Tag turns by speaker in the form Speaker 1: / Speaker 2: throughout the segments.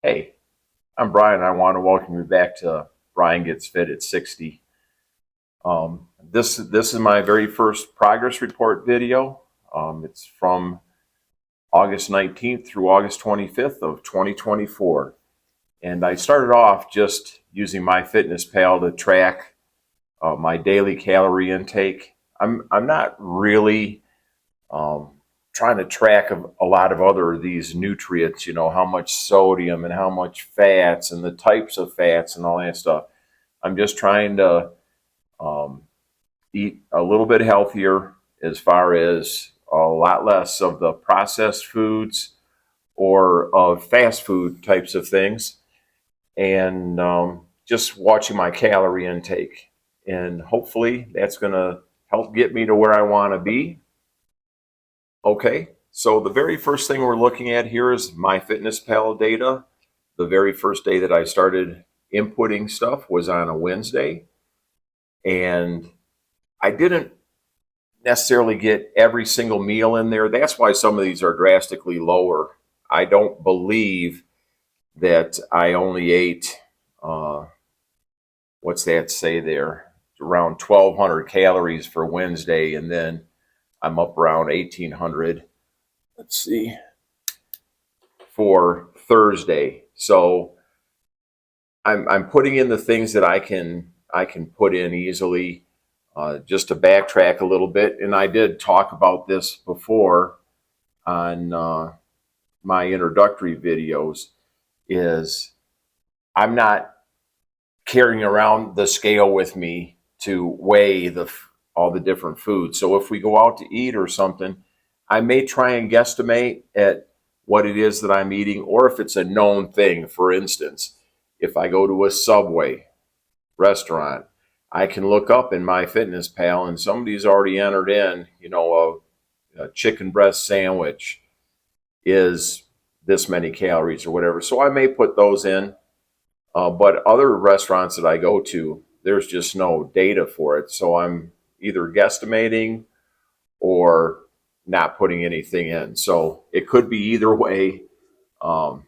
Speaker 1: Hey, I'm Brian. I want to welcome you back to Brian Gets Fit at 60. This is my very first progress report video. It's from August 19th through August 25th of 2024. And I started off just using MyFitnessPal to track my daily calorie intake. I'm not really um, trying to track a lot of other of these nutrients, how much sodium and how much fats and the types of fats and all that stuff. I'm just trying to um, eat a little bit healthier as far as a lot less of the processed foods or of fast food types of things, and just watching my calorie intake. And hopefully that's going to help get me to where I want to be. Okay, so the very first thing we're looking at here is MyFitnessPal data. The very first day that I started inputting stuff was on a Wednesday, and I didn't necessarily get every single meal in there. That's why some of these are drastically lower. I don't believe that I only ate, what's that say there? Around 1,200 calories for Wednesday, and then I'm up around 1,800. Let's see, for Thursday. So I'm putting in the things that I can put in easily. Just to backtrack a little bit, and I did talk about this before on my introductory videos, is I'm not carrying around the scale with me to weigh all the different foods. So if we go out to eat or something, I may try and guesstimate at what it is that I'm eating, or if it's a known thing. For instance, if I go to a Subway restaurant, I can look up in MyFitnessPal and somebody's already entered in, a chicken breast sandwich is this many calories or whatever. So I may put those in. But other restaurants that I go to, there's just no data for it. So I'm either guesstimating or not putting anything in. So it could be either way. Um,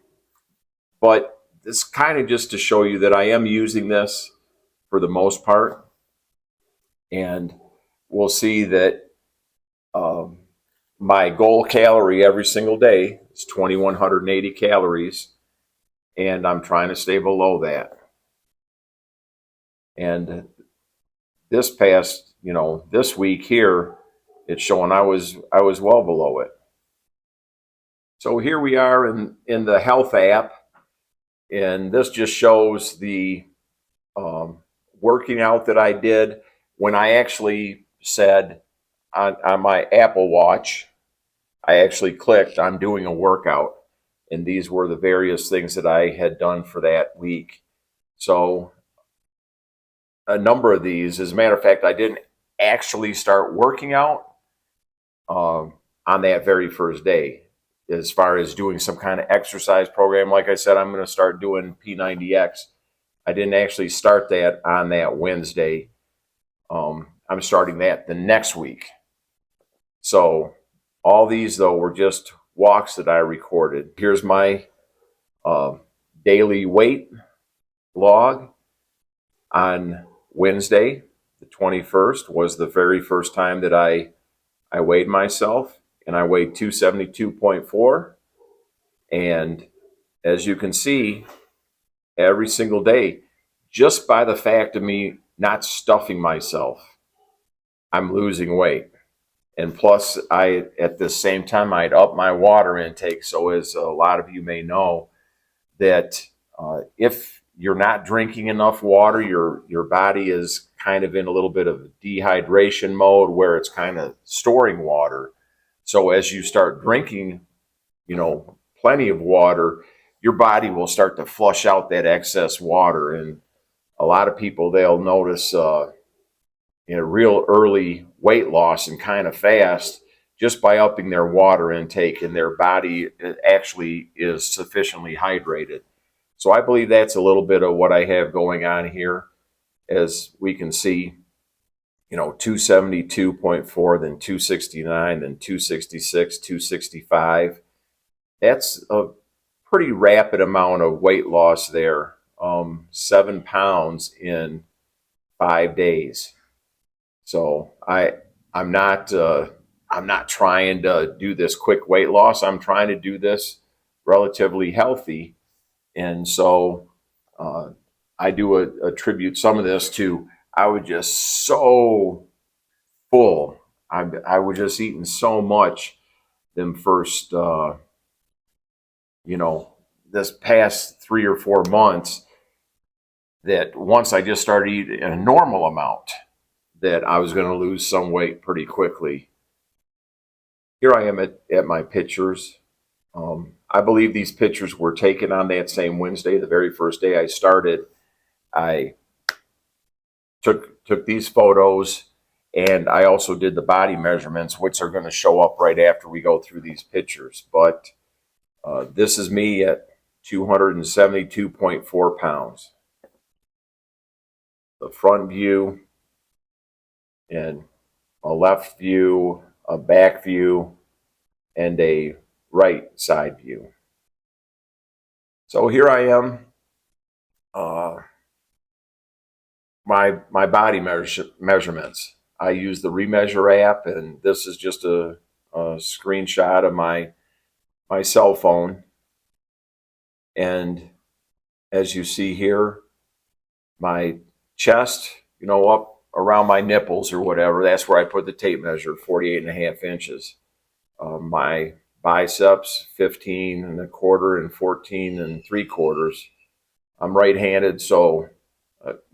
Speaker 1: but this kind of just to show you that I am using this for the most part. And we'll see that um, my goal calorie every single day is 2,180 calories, and I'm trying to stay below that. And this week here, it's showing I was well below it. So here we are in the health app, and this just shows the um, working out that I did when I actually said on my Apple Watch, I actually clicked, I'm doing a workout. And these were the various things that I had done for that week. So a number of these, as a matter of fact, I didn't actually start working out on that very first day. As far as doing some kind of exercise program, like I said, I'm going to start doing P90X. I didn't actually start that on that Wednesday. I'm starting that the next week. So all these, though, were just walks that I recorded. Here's my uh, daily weight log. On Wednesday, the 21st, was the very first time that I weighed myself, and I weighed 272.4. And as you can see, every single day, just by the fact of me not stuffing myself, I'm losing weight. And plus, at the same time, I'd up my water intake. So as a lot of you may know, that if you're not drinking enough water, your body is kind of in a little bit of dehydration mode where it's kind of storing water. So as you start drinking, plenty of water, your body will start to flush out that excess water. And a lot of people, they'll notice real early weight loss and kind of fast just by upping their water intake, and their body actually is sufficiently hydrated. So I believe that's a little bit of what I have going on here. As we can see, 272.4, then 269, then 266, 265. That's a pretty rapid amount of weight loss there. 7 pounds in 5 days. So I'm not trying to do this quick weight loss. I'm trying to do this relatively healthy, and so I do attribute some of this to I was just so full. I was just eating so much them first, this past 3 or 4 months, that once I just started eating a normal amount, that I was going to lose some weight pretty quickly. Here I am at my pictures. I believe these pictures were taken on that same Wednesday, the very first day I started. I took these photos, and I also did the body measurements, which are going to show up right after we go through these pictures. But this is me at 272.4 pounds. The front view, and a left view, a back view, and a right side view. So here I am. My body measurements. I use the Remeasure app, and this is just a screenshot of my cell phone. And as you see here, my chest, up around my nipples or whatever, that's where I put the tape measure, 48.5 inches. My biceps, 15.25 and 14.75. I'm right-handed, so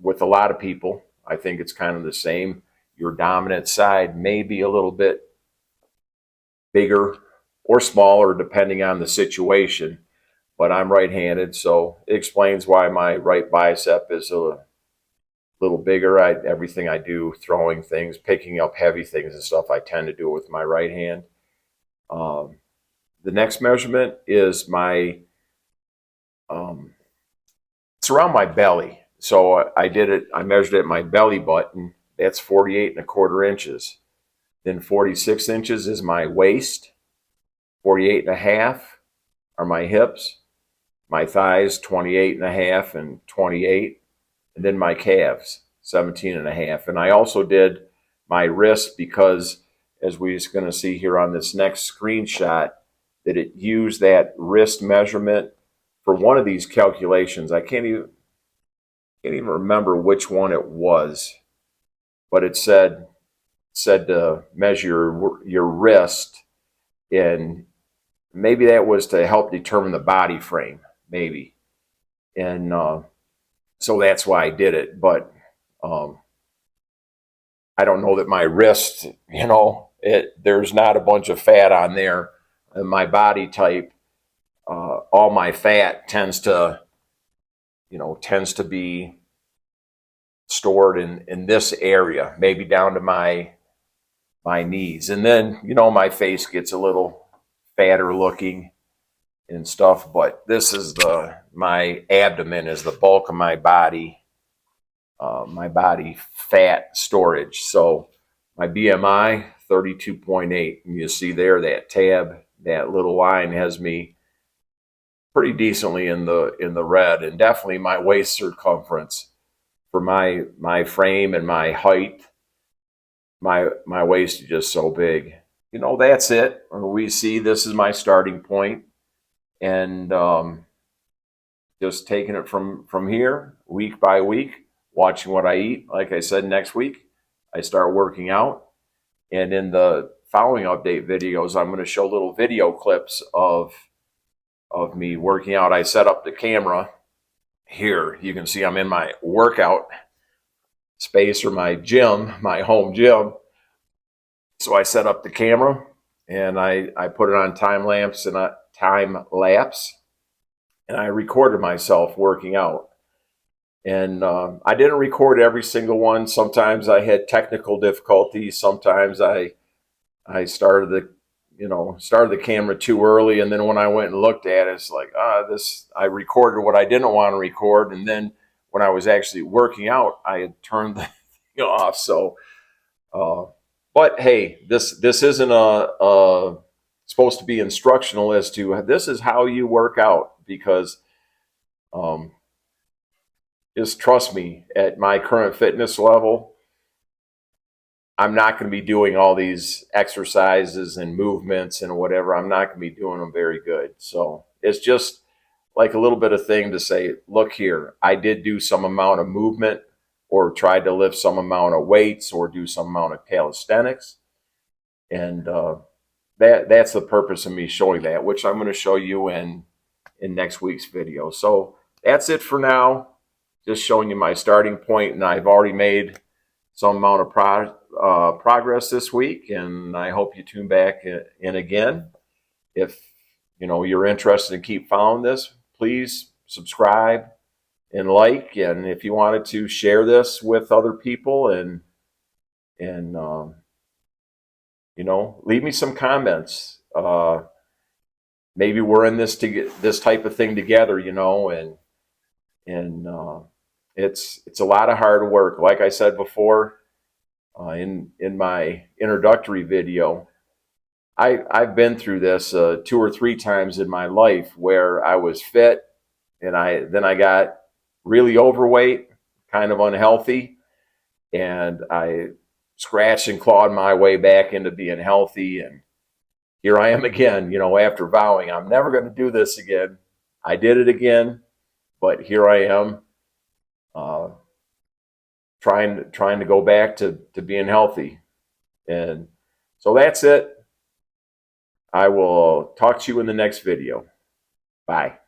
Speaker 1: with a lot of people, I think it's kind of the same. Your dominant side may be a little bit bigger or smaller depending on the situation, but I'm right-handed, so it explains why my right bicep is a little bigger. Everything I do, throwing things, picking up heavy things and stuff, I tend to do it with my right hand. The next measurement is it's around my belly. So I measured it at my belly button. That's 48.25 inches. Then 46 inches is my waist. 48.5 are my hips. My thighs, 28.5 and 28. And then my calves, 17.5. And I also did my wrist because, as we're going to see here on this next screenshot, that it used that wrist measurement for one of these calculations. I can't even remember which one it was, but it said to measure your wrist, and maybe that was to help determine the body frame, maybe. And so that's why I did it. But I don't know that my wrist, there's not a bunch of fat on there. And my body type, all my fat tends to be stored in this area, maybe down to my knees. And then, my face gets a little fatter looking and stuff, but this is my abdomen is the bulk of my body fat storage. So my BMI, 32.8, and you see there that tab, that little line has me pretty decently in the red, and definitely my waist circumference for my frame and my height. My waist is just so big. That's it. We see this is my starting point, and just taking it from here week by week, watching what I eat. Like I said, next week I start working out, and in the following update videos, I'm going to show little video clips of me working out. I set up the camera here. You can see I'm in my workout space, or my gym, my home gym. So I set up the camera, and I put it on time lapse, and I recorded myself working out. And I didn't record every single one. Sometimes I had technical difficulties. Sometimes I started the camera too early, and then when I went and looked at it, it's like, I recorded what I didn't want to record, and then when I was actually working out, I had turned the thing off. So, but hey, this isn't a supposed to be instructional as to this is how you work out, because just trust me, at my current fitness level, I'm not going to be doing all these exercises and movements and whatever. I'm not going to be doing them very good. So it's just like a little bit of thing to say, look here, I did do some amount of movement or tried to lift some amount of weights or do some amount of calisthenics. And that's the purpose of me showing that, which I'm going to show you in next week's video. So that's it for now. Just showing you my starting point, and I've already made some amount of progress this week, and I hope you tune back in again. If you're interested and keep following this, please subscribe and like, and if you wanted to share this with other people, and leave me some comments. Maybe we're in this type of thing together, and it's a lot of hard work. Like I said before, in my introductory video, I've been through this 2 or 3 times in my life where I was fit, and then I got really overweight, kind of unhealthy, and I scratched and clawed my way back into being healthy, and here I am again, after vowing I'm never going to do this again. I did it again, but here I am, trying to go back to being healthy. And so that's it. I will talk to you in the next video. Bye.